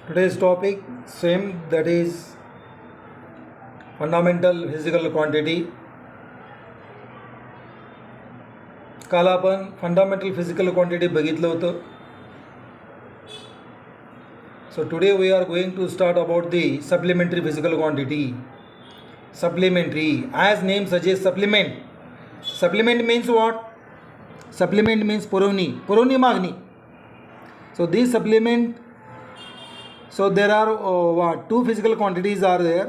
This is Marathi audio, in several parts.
Today's topic same, that is fundamental physical quantity. काल आपण फंडामेंटल फिजिकल क्वांटिटी बघितलं होतं. So today we are going to start about the supplementary physical quantity. Supplementary, as name suggests, supplement. Supplement means what? Supplement means पुरवणी मागणी. So this supplement, so there are two physical quantities are there.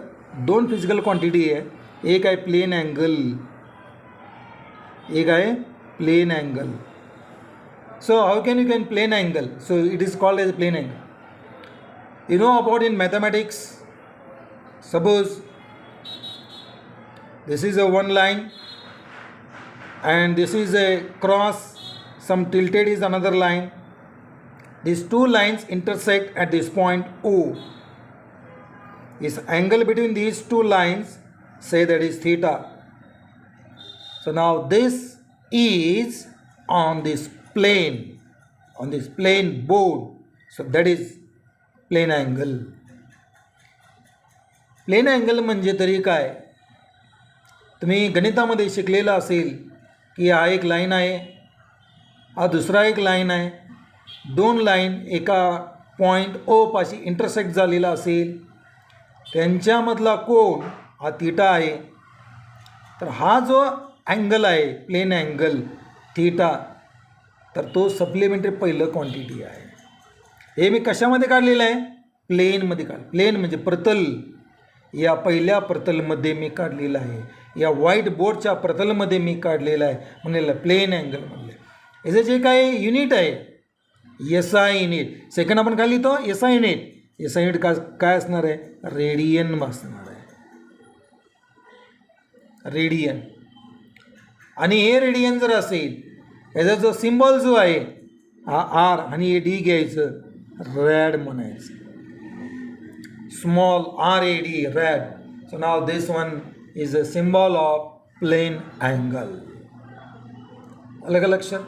दोन फिजिकल क्वांटिटी आहे. एक आहे प्लेन अँगल, एक आहे plane angle. So how can you plane angle? So it is called as a plane angle. You know about in mathematics, suppose this is a one line and this is a cross, some tilted is another line. These two lines intersect at this point O. This angle between these two lines, say that is theta. So now this is on this plane board, so that is plane angle. Plane angle म्हणजे तरी काय, तुम्ही गणितामध्ये शिकलेला असेल की हा एक लाईन आहे, हा दुसरा एक लाईन आहे, दोन लाईन एका पॉईंट ओ पाशी इंटरसेक्ट झालेला असेल, त्यांच्यामधला कोन हा थीटा आहे. तर हा जो अँगल आहे प्लेन अँगल थीटा, तर तो सप्लिमेंटरी पहिलं क्वांटिटी आहे. हे मी कशामध्ये काढलेलं आहे? प्लेनमध्ये प्लेन म्हणजे प्रतल, या पहिल्या प्रतलमध्ये मी काढलेलं आहे, या व्हाईट बोर्डच्या प्रतलमध्ये मी काढलेलं आहे, म्हणून प्लेन अँगल म्हणलं. याचं जे काही युनिट आहे SI युनिट, सेकंड आपण काय लिहितो? SI unit. SI युनिट काय असणार आहे? रेडियन असणार आहे, रेडियन. आणि हे रेडियन जर असेल, याचा जो सिम्बॉल जो आहे हा R आणि हे D घ्यायचं, रॅड म्हणायचं, small RAD, rad. So now this one is a symbol of plane angle. अलग लक्षात.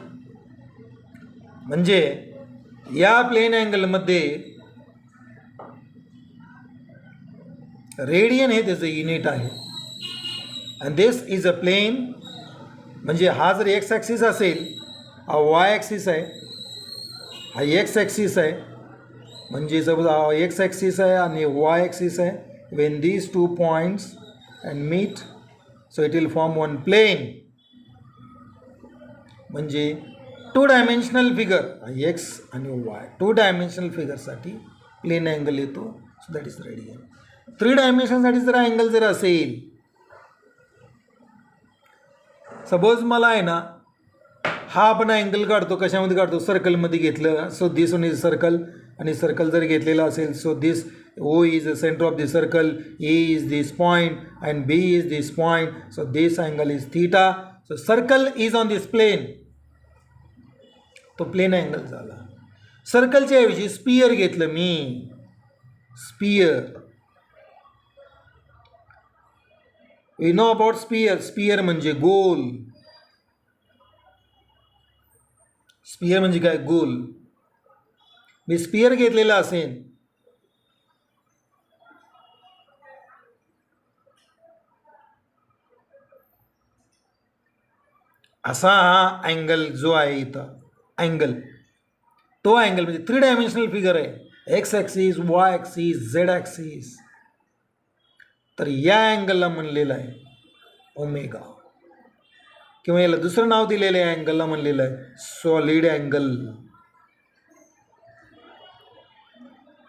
म्हणजे या प्लेन अँगलमध्ये रेडियन हे त्याचं युनिट आहे. And this is a plane, म्हणजे हा जर एक्स ॲक्सिस असेल, हा वाय ॲक्सिस आहे, हा एक्स ॲक्सिस आहे, म्हणजे सपोज हा एक्स ॲक्सिस आहे आणि वाय ॲक्सिस आहे. When these two points and meet, so it will form one plane. म्हणजे टू डायमेन्शनल फिगर, एक्स आणि वाय टू डायमेन्शनल फिगरसाठी प्लेन अँगल येतो, so that is radian. Three डायमेन्शनसाठी जर अँगल जर असेल, सपोज मला आहे ना, हा आपण अँगल काढतो, कशामध्ये काढतो? सर्कलमध्ये घेतलं. So this one is circle, आणि सर्कल जर घेतलेला असेल, so this O is the centre of the circle, A is this point and B is this point, so this angle is theta. So circle is on this plane, तो प्लेन अँगल झाला. सर्कलच्या ऐवजी स्पियर घेतलं मी, sphere. We know about sphere. Sphere म्हणजे गोल. स्पियर म्हणजे काय? गोल. मी स्पियर घेतलेला असेल, असा हा अँगल जो आहे इथं अँगल, तो अँगल म्हणजे थ्री डायमेन्शनल फिगर आहे, x axis, Y axis, Z axis. तर या अँगलला म्हणलेलं आहे ओमेगा, किंवा याला दुसरं नाव दिलेलं आहे अँगलला, म्हणलेलं आहे सॉलिड अँगल.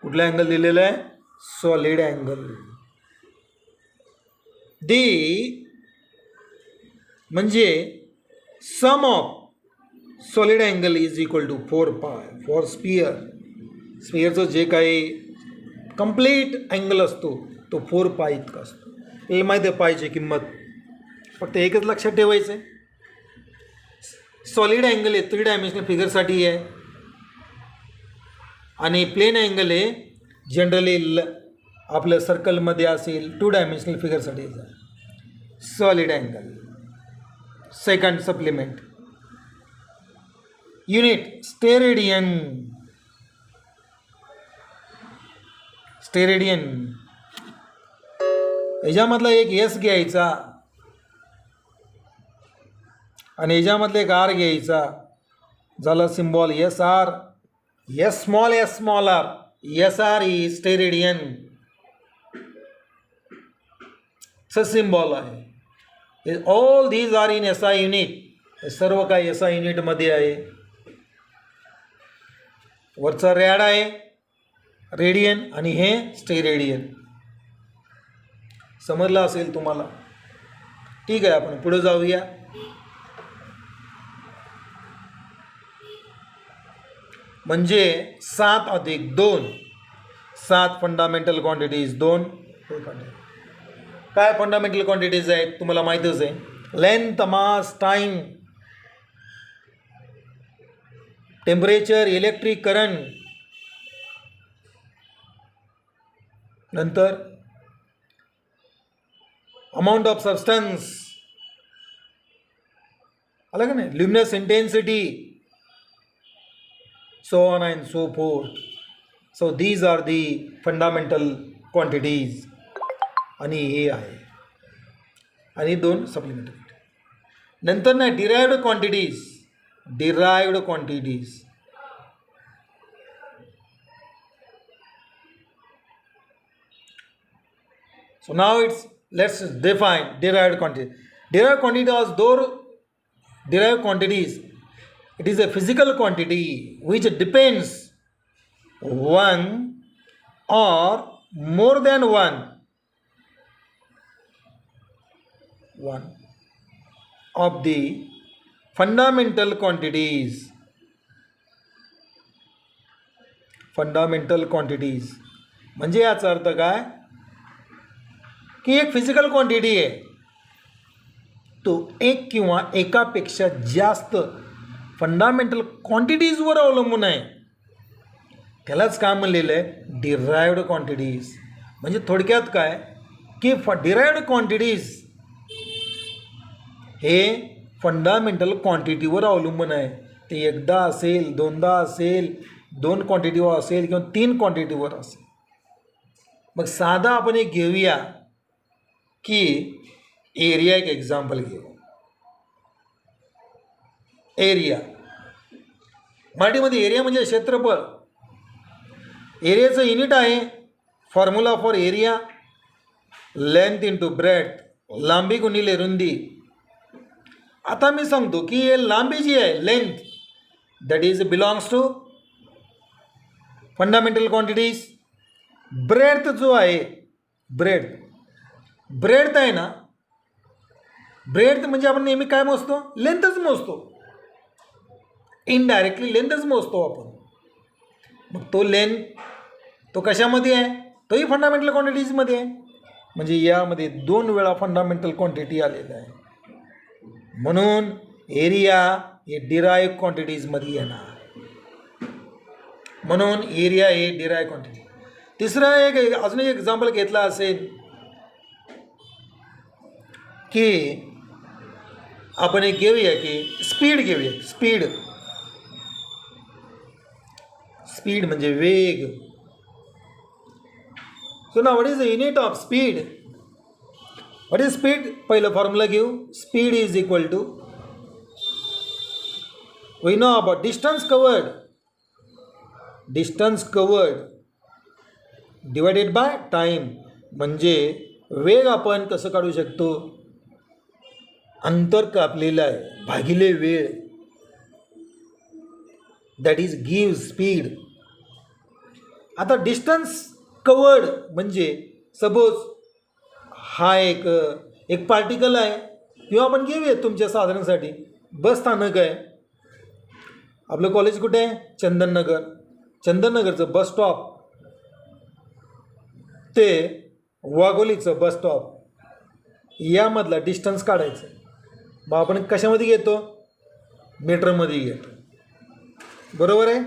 कुठला अँगल दिलेला आहे? Solid angle. दी म्हणजे sum of solid angle is equal to 4π for sphere. स्पियरचं जे काही कंप्लीट अँगल असतो तो 4π इतका असतो. हे माहिती आहे पायची किंमत, फक्त एकच लक्षात ठेवायचं आहे, सॉलिड अँगल आहे थ्री डायमेन्शनल फिगरसाठी आहे, आणि प्लेन अँगल आहे जनरली आपलं सर्कलमध्ये असेल टू डायमेन्शनल फिगरसाठी solid angle. Second supplement unit steradian. Steradian. याच्यामधला एक एस घ्यायचा आणि याच्यामधला एक आर घ्यायचा, झाला symbol S R. S small R, S R is steradian च सिम्बॉल आहे. All these are in S I unit. हे सर्व काय एस आय युनिटमध्ये आहे. वरचा रॅड आहे रेडियन आणि हे स्टेरेडियन. समजलं असेल तुम्हाला. ठीक आहे, आपण पुढे जाऊया. म्हणजे 7 अधिक 2, 7 फंडामेंटल क्वांटिटीज, 2 काय फंडामेंटल क्वांटिटीज आहेत तुम्हाला माहीतच आहे. लेंथ, मास, टाइम, टेम्परेचर, इलेक्ट्रिक करंट, नंतर अमाऊंट ऑफ सबस्टन्स, आलं का नाही, luminous intensity, so on and so forth. So these are the fundamental quantities. आणि हे आहे आणि 2 सप्लिमेंटरी. नंतर ना derived quantities. So now let's define derived quantity. Derived quantities, it is a physical quantity which depends one or more than one of the fundamental quantities. म्हणजे याचा अर्थ काय की एक फिजिकल क्वांटिटी आहे, तो एक किंवा एकापेक्षा जास्त फंडामेंटल क्वांटिटीजवर अवलंबून आहे. त्यालाच काय म्हणलेलं आहे, डिराइव्ड क्वांटिटीज. म्हणजे थोडक्यात काय की डिराइव्ड क्वांटिटीज हे फंडामेंटल क्वांटिटीवर अवलंबून आहे. ते एकदा असेल, दोनदा असेल, 2 क्वांटिटीवर असेल किंवा 3 क्वांटिटीवर असेल. मग साधा आपण एक घेऊया की एरिया, एक एक्झाम्पल घेऊ. एरिया, मराठीमध्ये एरिया म्हणजे क्षेत्रफळ. एरियाचं युनिट आहे, formula for area, length into breadth, लांबी गुणिले रुंदी. आता मी सांगतो की हे लांबी जी आहे, length, that is belongs to fundamental quantities. Breadth जो आहे, ब्रेथ आहे ना, ब्रेथ म्हणजे आपण नेहमी काय मोजतो, लेंथच मोजतो. इनडायरेक्टली लेंथच मोजतो आपण. मग तो लेंथ तो कशामध्ये आहे, तोही फंडामेंटल क्वांटिटीजमध्ये आहे. म्हणजे यामध्ये 2 वेळा फंडामेंटल क्वांटिटी आलेला आहे. म्हणून एरिया हे डिराइव्ह क्वांटिटीजमध्ये येणार. म्हणून एरिया हे डिराइव्ह क्वांटिटी. तिसरा एक अजून एक एक्झाम्पल घेतला असेल की आपण एक घेऊया की स्पीड घेऊया. स्पीड म्हणजे वेग. So now what is the unit of speed? What is speed? पहिलं फॉर्म्युला घेऊ. Speed is equal to, we know about distance covered divided by time. म्हणजे वेग आपण कसं काढू शकतो, अंतर कापलेलं आहे भागिले वेळ, दॅट इज गिव्ह स्पीड. आता डिस्टन्स कवर्ड म्हणजे सपोज हा एक पार्टिकल आहे, किंवा आपण घेऊया तुमच्या साधारणसाठी बस स्थानक आहे. आपलं कॉलेज कुठे आहे, चंदननगरचं बस स्टॉप ते वाघोलीचं बस स्टॉप यामधला डिस्टन्स काढायचं. मग आपण कशामध्ये घेतो, मीटरमध्ये घेतो, बरोबर आहे.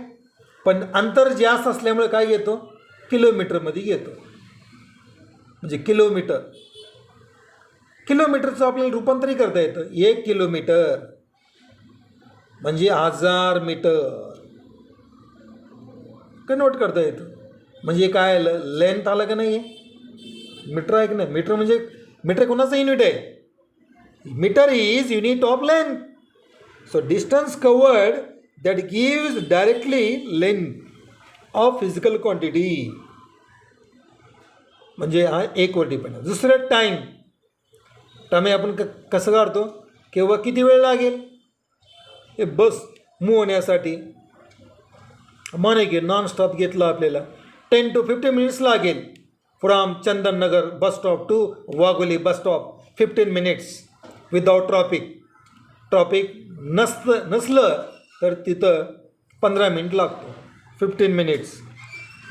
पण अंतर जास्त असल्यामुळे काय घेतो, किलोमीटरमध्ये घेतो. म्हणजे किलोमीटरचं आपल्याला रूपांतरित करता येतं. 1 किलोमीटर म्हणजे 1000 मीटर कन्वर्ट करता येतं. म्हणजे काय आलं, लेंथ आलं का नाही आहे, मीटर आहे की नाही. मीटर म्हणजे मीटर कोणाचं युनिट आहे, metre is unit of length. So distance covered that gives directly length of physical quantity, म्हणजे हा एकवर डिपेंड आहे. दुसरं टाईम, टाईम आपण कसं काढतो, किंवा किती वेळ लागेल हे बस मूव्ह होण्यासाठी. माने की नॉन स्टॉप घेतला आपल्याला 10 to 15 मिनिट्स लागेल from Chandannagar bus stop to Wagholi bus stop, 15 minutes without traffic नसलं तर तिथं 15 मिनिट लागतो, 15 मिनिट्स.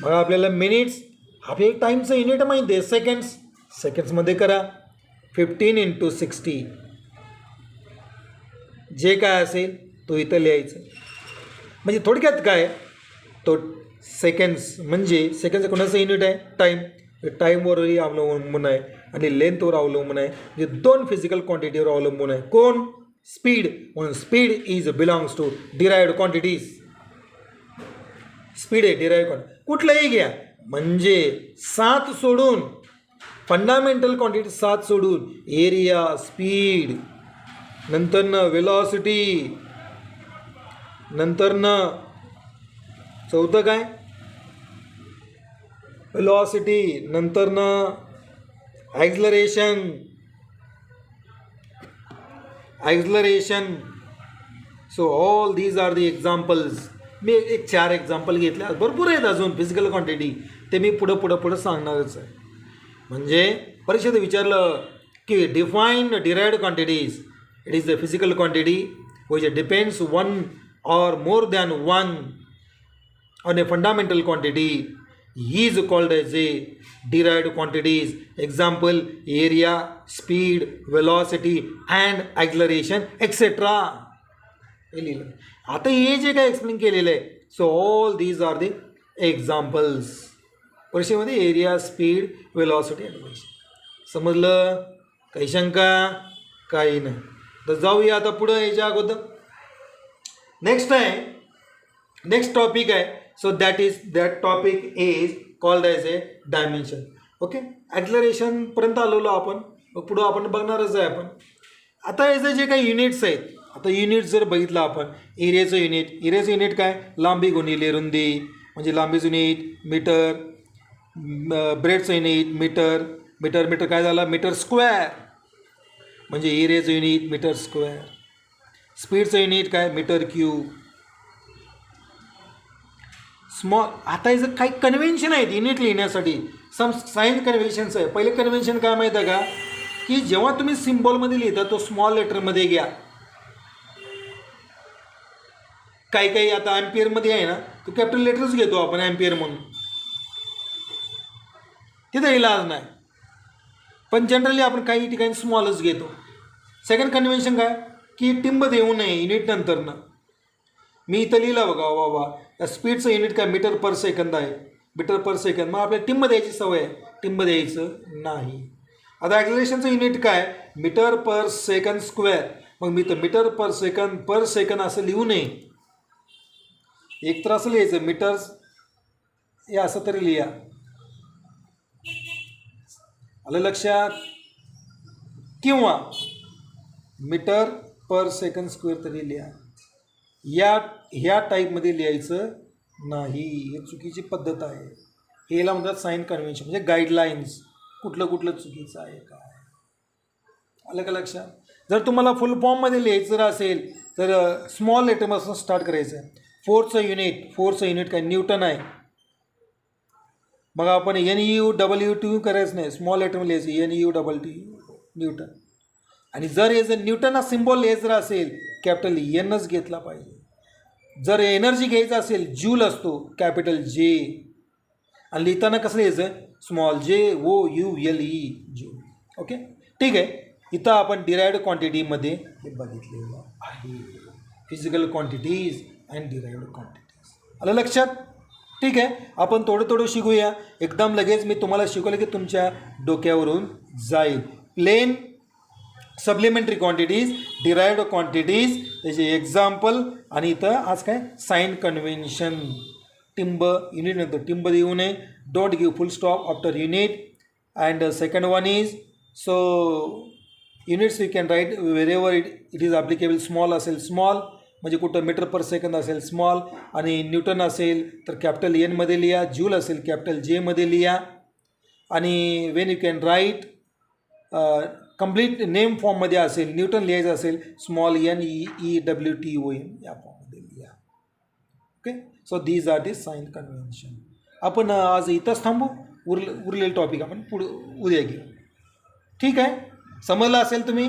मग आपल्याला मिनिट्स, आपल्या टाईमचं युनिट माहिती आहे सेकंड्समध्ये करा. 15 × 60 जे काय असेल तो इथं लिहायचं. म्हणजे थोडक्यात काय, तो सेकंड्स म्हणजे सेकंडचं कोणाचं युनिट आहे, टाईम. टाईमवरही अवलंबून आहे आणि लेंथवर अवलंबून आहे, म्हणजे दोन फिजिकल क्वांटिटीवर अवलंबून आहे. कोण, स्पीड. म्हणून speed is belongs to derived quantities. Speed आहे डिराइव्ड क्वांटिटी, कुठलंही घ्या. म्हणजे 7 सोडून, फंडामेंटल क्वांटिटी 7 सोडून एरिया, स्पीड, नंतरनं वेलॉसिटी, नंतरनं चौथं काय वेलॉसिटी, नंतरनं acceleration. So all these are the examples. मी एक 4 एक्झाम्पल घेतल्या, भरपूर आहेत अजून फिजिकल क्वांटिटी, ते मी पुढं सांगणारच आहे. म्हणजे परीक्षेत विचारलं की define derived quantities. It is the physical quantity which depends one or more than one on a fundamental quantity is called as a derived quantities. Example, area, speed, velocity and acceleration etc. आता हे जे काय एक्सप्लेन केलेलं आहे, so all these are the examples. परीक्षेमध्ये एरिया, स्पीड, वेलॉसिटी, ॲक्सेलरेशन. समजलं, काही शंका, काही नाही. तर जाऊया आता पुढं. याच्या अगोदर नेक्स्ट टॉपिक आहे. So that topic is called as a dimension. Okay, ॲक्सेलरेशनपर्यंत आलेलो आपण, मग पुढं आपण बघणारच आहे आपण. आता याचं जे काही युनिट्स आहेत, आता युनिट जर बघितलं आपण, एरियाचं युनिट काय, लांबी गुणिले रुंदी, म्हणजे लांबीचं युनिट मीटर, ब्रेडचं युनिट मीटर काय झाला, मीटर स्क्वेअर, म्हणजे एरियाचं युनिट मीटर स्क्वेअर. स्पीडचं युनिट काय, मीटर क्यूब. स्मॉल, आता याचं काही कन्व्हेन्शन आहेत युनिट लिहिण्यासाठी, सम सायन्स कन्व्हेन्शन्स आहे. पहिले कन्व्हेन्शन काय माहीत आहे का, की जेव्हा तुम्ही सिम्बॉलमध्ये लिहिता तो स्मॉल लेटरमध्ये घ्या. काही आता ॲम्पियरमध्ये आहे ना, तो कॅपिटल लेटरच घेतो आपण ॲम्पियर म्हणून, तिथं इलाज नाही. पण जनरली आपण काही ठिकाणी स्मॉलच घेतो. सेकंड कन्व्हेन्शन काय, की टिंब देऊ नये युनिट नंतरनं. मी इथं लिहिलं बघा बाबा, स्पीडचं युनिट काय, मीटर पर सेकंद आहे, मीटर पर सेकंद. मग आपल्याला टिंब द्यायची सवय आहे, टिंब द्यायचं नाही. आता ॲक्सेलरेशनचं युनिट काय, मीटर पर सेकंद स्क्वेअर. मग मी तर मीटर पर सेकंद असं लिहू नये, एक तर असं लिहायचं मीटर्स, हे असं तरी लिहा. आलं लक्षात, किंवा मीटर पर सेकंद स्क्वेअर तरी लिहा. ह्या टाईपमध्ये लिहायचं नाही, ही चुकीची पद्धत आहे. हेला म्हणतात साइन कन्व्हेन्शन, म्हणजे गाईडलाईन्स, कुठलं चुकीचं आहे काय. आलं का लक्षात. जर तुम्हाला फुल फॉर्ममध्ये लिहायचं असेल तर स्मॉल लेटरपासून स्टार्ट करायचं आहे. फोर्सचं युनिट काय, न्यूटन आहे. मग आपण NUWT करायचं नाही, स्मॉल लेटरमध्ये लिहायचं NUTT, न्यूटन. आणि जर हे जर न्यूटन हा सिम्बॉल लिहायचं असेल, कॅपिटल Nच घेतला पाहिजे. जर एनर्जी घ्यायचं असेल, जूल असतो, कॅपिटल J. आणि लिहिताना कसं लिहायचं, स्मॉल JOULE, जूल. ओके, ठीक आहे. इथं आपण डिराइव्ड क्वांटिटीमध्ये हे बघितलेलं आहे, physical quantities and derived quantities. आलं लक्षात, ठीक आहे. आपण थोडं शिकूया. एकदम लगेच मी तुम्हाला शिकवलं की तुमच्या डोक्यावरून जाईल. Plane, supplementary quantities, derived quantities, त्याचे एक्झाम्पल, आणि इथं आज काय साइन कन्व्हेन्शन. टिंब युनिट नंतर टिंब देऊ नये. Don't give full stop after unit. And second one is so units you can write wherever it is applicable. Small असेल स्मॉल म्हणजे कुठं मीटर पर सेकंद असेल स्मॉल, आणि न्यूटन असेल तर कॅपिटल एनमध्ये लिहा, जूल असेल कॅपिटल जेमध्ये लिहा. आणि Wien you can write complete name फॉर्ममध्ये असेल, न्यूटन लिहायचं असेल स्मॉल NEWTON या फॉर्ममध्ये लिहा. Okay, so these are the sign convention. आपण आज इथंच थांबू. उरलेलं टॉपिक आपण उद्या घेऊ. ठीक आहे, समजलं असेल तुम्ही.